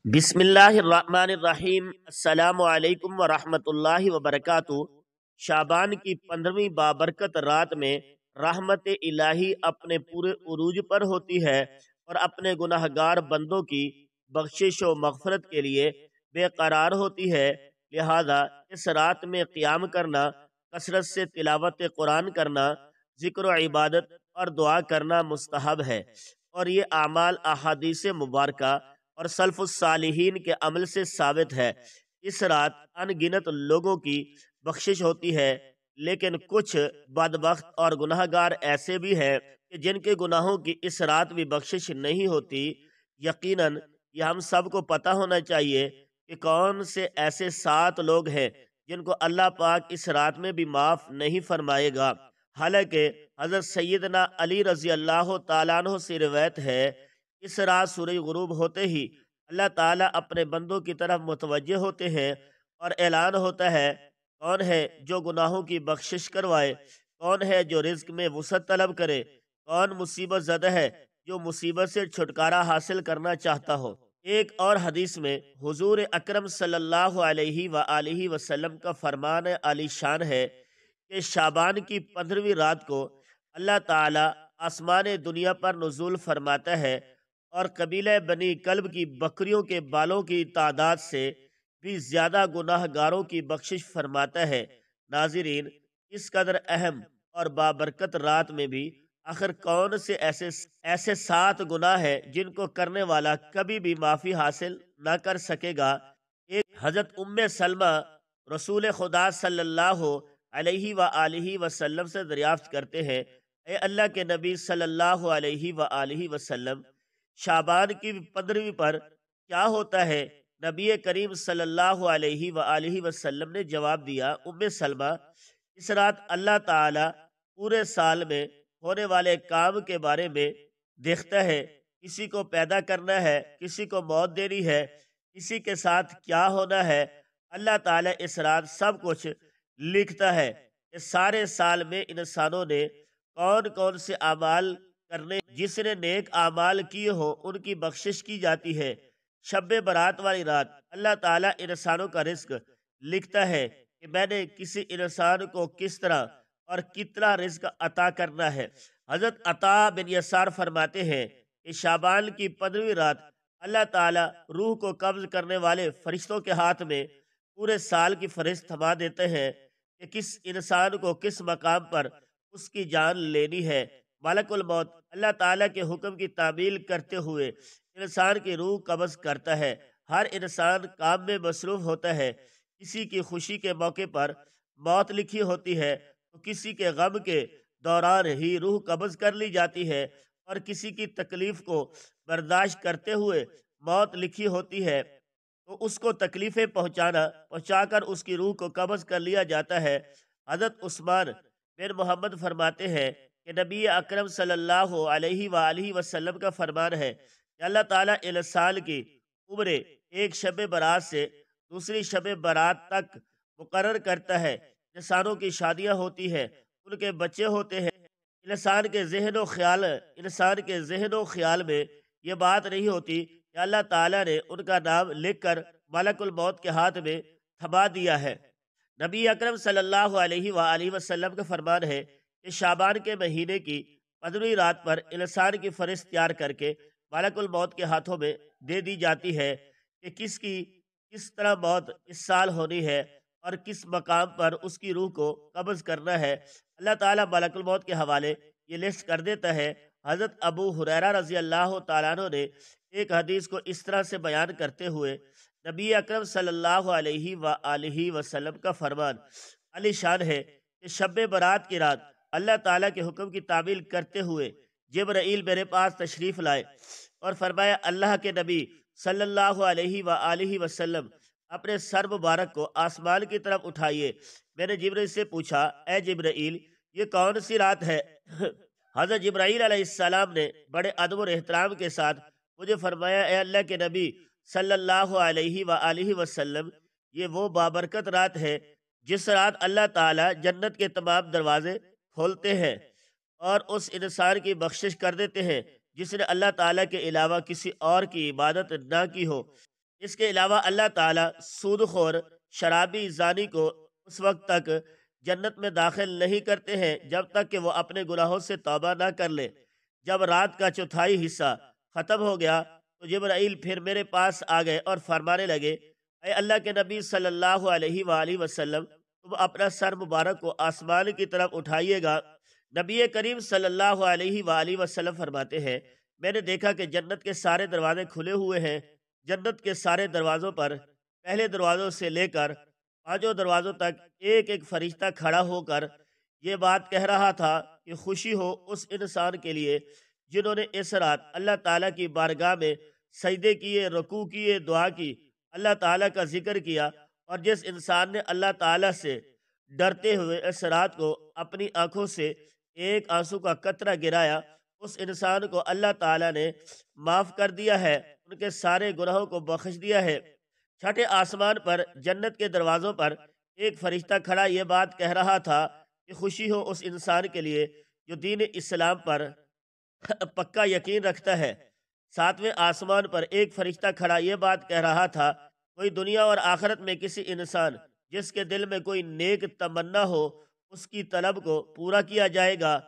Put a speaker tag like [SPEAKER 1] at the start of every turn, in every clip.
[SPEAKER 1] بسم اللہ الرحمن الرحیم۔ السلام علیکم ورحمۃ اللہ وبرکاتہ۔ شعبان کی 15ویں بابرکت رات میں رحمت الہی اپنے پورے عروج پر ہوتی ہے اور اپنے گناہ گار بندوں کی بخشش و مغفرت کے لیے بے قرار ہوتی ہے، لہذا اس رات میں قیام کرنا، کثرت سے تلاوت قرآن کرنا، ذکر و عبادت اور دعا کرنا مستحب ہے، اور یہ اعمال احادیث مبارکہ اور سلف الصالحین کے عمل سے ثابت ہے۔ اس رات ان گنت لوگوں کی بخشش ہوتی ہے، لیکن کچھ بدبخت اور گناہ گار ایسے بھی ہیں کہ جن کے گناہوں کی اس رات بھی بخشش نہیں ہوتی۔ یقیناً یہ ہم سب کو پتہ ہونا چاہیے کہ کون سے ایسے 7 لوگ ہیں جن کو اللہ پاک اس رات میں بھی معاف نہیں فرمائے گا۔ حالانکہ حضرت سیدنا علی رضی اللہ تعالیٰ عنہ سے روایت ہے، اس رات سورج غروب ہوتے ہی اللہ تعالیٰ اپنے بندوں کی طرف متوجہ ہوتے ہیں اور اعلان ہوتا ہے، کون ہے جو گناہوں کی بخشش کروائے، کون ہے جو رزق میں وسعت طلب کرے، کون مصیبت زدہ ہے جو مصیبت سے چھٹکارا حاصل کرنا چاہتا ہو۔ ایک اور حدیث میں حضور اکرم صلی اللہ علیہ وآلہ وسلم کا فرمان عالی شان ہے کہ شعبان کی 15ویں رات کو اللہ تعالیٰ آسمان دنیا پر نزول فرماتا ہے اور قبیلہ بنی کلب کی بکریوں کے بالوں کی تعداد سے بھی زیادہ گناہ گاروں کی بخشش فرماتا ہے۔ ناظرین، اس قدر اہم اور بابرکت رات میں بھی آخر کون سے ایسے 7 گناہ ہیں جن کو کرنے والا کبھی بھی معافی حاصل نہ کر سکے گا؟ ایک حضرت ام سلمہ رسول خدا صلی اللہ علیہ وآلہ وسلم سے دریافت کرتے ہیں، اے اللہ کے نبی صلی اللہ علیہ وآلہ وسلم، شعبان کی 15ویں پر کیا ہوتا ہے؟ نبی کریم صلی اللہ علیہ وآلہ وسلم نے جواب دیا، ام سلمہ، اس رات اللہ تعالی پورے سال میں ہونے والے کام کے بارے میں دیکھتا ہے، کسی کو پیدا کرنا ہے، کسی کو موت دینی ہے، کسی کے ساتھ کیا ہونا ہے، اللہ تعالی اس رات سب کچھ لکھتا ہے کہ سارے سال میں انسانوں نے کون کون سے اعمال کرنے، جس نے نیک اعمال کیے ہو ان کی بخشش کی جاتی ہے۔ شب برات والی رات اللہ تعالیٰ انسانوں کا رزق لکھتا ہے کہ میں نے کسی انسان کو کس طرح اور کتنا رزق عطا کرنا ہے۔ حضرت عطا بن یسار فرماتے ہیں کہ شعبان کی 15ویں رات اللہ تعالیٰ روح کو قبض کرنے والے فرشتوں کے ہاتھ میں پورے سال کی فہرست تھما دیتے ہیں کہ کس انسان کو کس مقام پر اس کی جان لینی ہے۔ ملک الموت اللہ تعالیٰ کے حکم کی تعمیل کرتے ہوئے انسان کی روح قبض کرتا ہے۔ ہر انسان کام میں مصروف ہوتا ہے، کسی کی خوشی کے موقع پر موت لکھی ہوتی ہے تو کسی کے غم کے دوران ہی روح قبض کر لی جاتی ہے، اور کسی کی تکلیف کو برداشت کرتے ہوئے موت لکھی ہوتی ہے تو اس کو تکلیفیں پہنچا کر اس کی روح کو قبض کر لیا جاتا ہے۔ حضرت عثمان بن محمد فرماتے ہیں کہ نبی اکرم صلی اللہ علیہ وآلہ وسلم کا فرمان ہے کہ اللہ تعالیٰ انسان کی عمر ایک شب برات سے دوسری شب برات تک مقرر کرتا ہے۔ انسانوں کی شادیاں ہوتی ہیں، ان کے بچے ہوتے ہیں، انسان کے ذہن و خیال میں یہ بات نہیں ہوتی کہ اللہ تعالیٰ نے ان کا نام لکھ کر ملک الموت کے ہاتھ میں تھما دیا ہے۔ نبی اکرم صلی اللہ علیہ وآلہ وسلم کا فرمان ہے کہ شعبان کے مہینے کی 15ویں رات پر انسان کی فہرست تیار کر کے ملک الموت کے ہاتھوں میں دے دی جاتی ہے کہ کس طرح موت اس سال ہونی ہے اور کس مقام پر اس کی روح کو قبض کرنا ہے۔ اللہ تعالیٰ ملک الموت کے حوالے یہ لسٹ کر دیتا ہے۔ حضرت ابو ہریرہ رضی اللہ تعالیٰ عنہ نے ایک حدیث کو اس طرح سے بیان کرتے ہوئے نبی اکرم صلی اللہ علیہ وآلہ وسلم کا فرمان علی شان ہے کہ شب برات کی رات اللہ تعالیٰ کے حکم کی تعمیل کرتے ہوئے جبرائیل میرے پاس تشریف لائے اور فرمایا، اللہ کے نبی صلی اللہ علیہ وآلہ وسلم، اپنے سر مبارک کو آسمان کی طرف اٹھائیے۔ میں نے جبرائیل سے پوچھا، اے جبرائیل، یہ کون سی رات ہے؟ حضرت جبرائیل علیہ السلام نے بڑے ادب اور احترام کے ساتھ مجھے فرمایا، اے اللہ کے نبی صلی اللہ علیہ وآلہ وسلم، یہ وہ بابرکت رات ہے جس رات اللہ تعالیٰ جنت کے تمام دروازے کھولتے ہیں اور اس انسان کی بخشش کر دیتے ہیں جس نے اللہ تعالیٰ کے علاوہ کسی اور کی عبادت نہ کی ہو۔ اس کے علاوہ اللہ تعالیٰ سود خور، شرابی، زانی کو اس وقت تک جنت میں داخل نہیں کرتے ہیں جب تک کہ وہ اپنے گناہوں سے توبہ نہ کر لے۔ جب رات کا چوتھائی حصہ ختم ہو گیا تو جبرائیل پھر میرے پاس آ گئے اور فرمانے لگے، اے اللہ کے نبی صلی اللہ علیہ وآلہ وسلم، تم اپنا سر مبارک کو آسمان کی طرف اٹھائیے گا۔ نبی کریم صلی اللہ علیہ وآلہ وسلم فرماتے ہیں، میں نے دیکھا کہ جنت کے سارے دروازے کھلے ہوئے ہیں۔ جنت کے سارے دروازوں پر پہلے دروازوں سے لے کر پانچوں دروازوں تک ایک ایک فرشتہ کھڑا ہو کر یہ بات کہہ رہا تھا کہ خوشی ہو اس انسان کے لیے جنہوں نے اس رات اللہ تعالیٰ کی بارگاہ میں سجدے کیے، رکوع کیے، دعا کی، اللہ تعالیٰ کا ذکر کیا، اور جس انسان نے اللہ تعالیٰ سے ڈرتے ہوئے اس رات کو اپنی آنکھوں سے ایک آنسو کا قطرہ گرایا، اس انسان کو اللہ تعالیٰ نے معاف کر دیا ہے، ان کے سارے گناہوں کو بخش دیا ہے۔ چھٹے آسمان پر جنت کے دروازوں پر ایک فرشتہ کھڑا یہ بات کہہ رہا تھا کہ خوشی ہو اس انسان کے لیے جو دین اسلام پر پکا یقین رکھتا ہے۔ ساتویں آسمان پر ایک فرشتہ کھڑا یہ بات کہہ رہا تھا، کوئی دنیا اور آخرت میں کسی انسان جس کے دل میں کوئی نیک تمنا ہو اس کی طلب کو پورا کیا جائے گا۔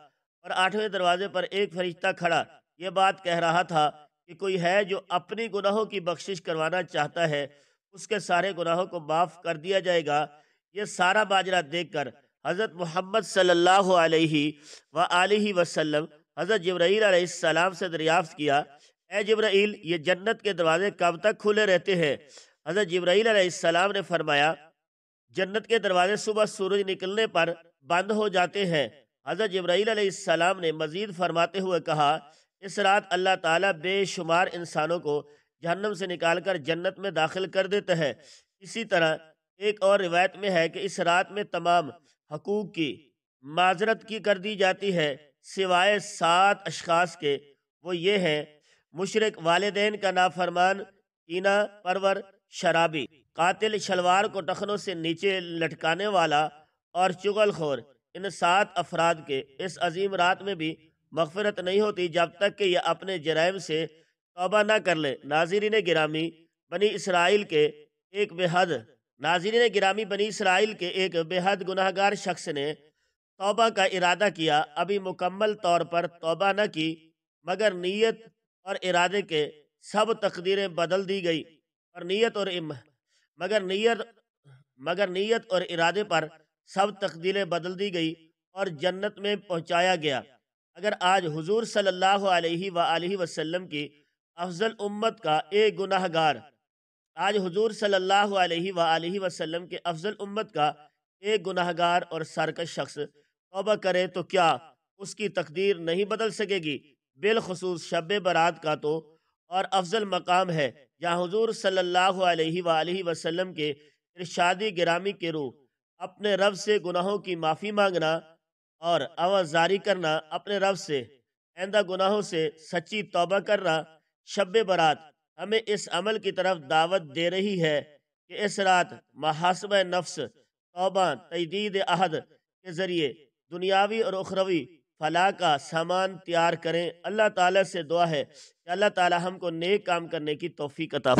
[SPEAKER 1] اور آٹھویں دروازے پر ایک فرشتہ کھڑا یہ بات کہہ رہا تھا کہ کوئی ہے جو اپنی گناہوں کی بخشش کروانا چاہتا ہے، اس کے سارے گناہوں کو معاف کر دیا جائے گا۔ یہ سارا ماجرا دیکھ کر حضرت محمد صلی اللہ علیہ وآلہ وسلم حضرت جبرائیل علیہ السلام سے دریافت کیا، اے جبرائیل، یہ جنت کے دروازے کب تک کھلے رہتے ہیں؟ حضرت جبرائیل علیہ السلام نے فرمایا، جنت کے دروازے صبح سورج نکلنے پر بند ہو جاتے ہیں۔ حضرت جبرائیل علیہ السلام نے مزید فرماتے ہوئے کہا، اس رات اللہ تعالیٰ بے شمار انسانوں کو جہنم سے نکال کر جنت میں داخل کر دیتا ہے۔ اسی طرح ایک اور روایت میں ہے کہ اس رات میں تمام حقوق کی معذرت کی کر دی جاتی ہے سوائے 7 اشخاص کے، وہ یہ ہیں: مشرک، والدین کا نافرمان، کینہ پرور، شرابی، قاتل، شلوار کو ٹخنوں سے نیچے لٹکانے والا، اور چغل خور۔ ان 7 افراد کے اس عظیم رات میں بھی مغفرت نہیں ہوتی جب تک کہ یہ اپنے جرائم سے توبہ نہ کر لے۔ ناظرین گرامی، بنی اسرائیل کے ایک بے حد گناہ گار شخص نے توبہ کا ارادہ کیا، ابھی مکمل طور پر توبہ نہ کی، مگر نیت اور ارادے کے سب تقدیریں بدل دی گئی، اور مگر نیت اور ارادے پر سب تقدیریں بدل دی گئی اور جنت میں پہنچایا گیا۔ اگر آج حضور صلی اللہ علیہ وآلہ وسلم کی افضل امت کا ایک گناہ گار اور سرکش شخص توبہ کرے تو کیا اس کی تقدیر نہیں بدل سکے گی؟ بالخصوص شب برات کا تو اور افضل مقام ہے، جہاں حضور صلی اللہ علیہ وآلہ وسلم کے ارشادی گرامی کے روح اپنے رب سے گناہوں کی معافی مانگنا اور عوض کرنا، اپنے رب سے آئندہ گناہوں سے سچی توبہ کرنا۔ شب برات ہمیں اس عمل کی طرف دعوت دے رہی ہے کہ اس رات محاسبہ نفس، توبہ، تجدید عہد کے ذریعے دنیاوی اور اخروی فلاح کا سامان تیار کریں۔ اللہ تعالیٰ سے دعا ہے کہ اللہ تعالیٰ ہم کو نیک کام کرنے کی توفیق عطا فرمائے۔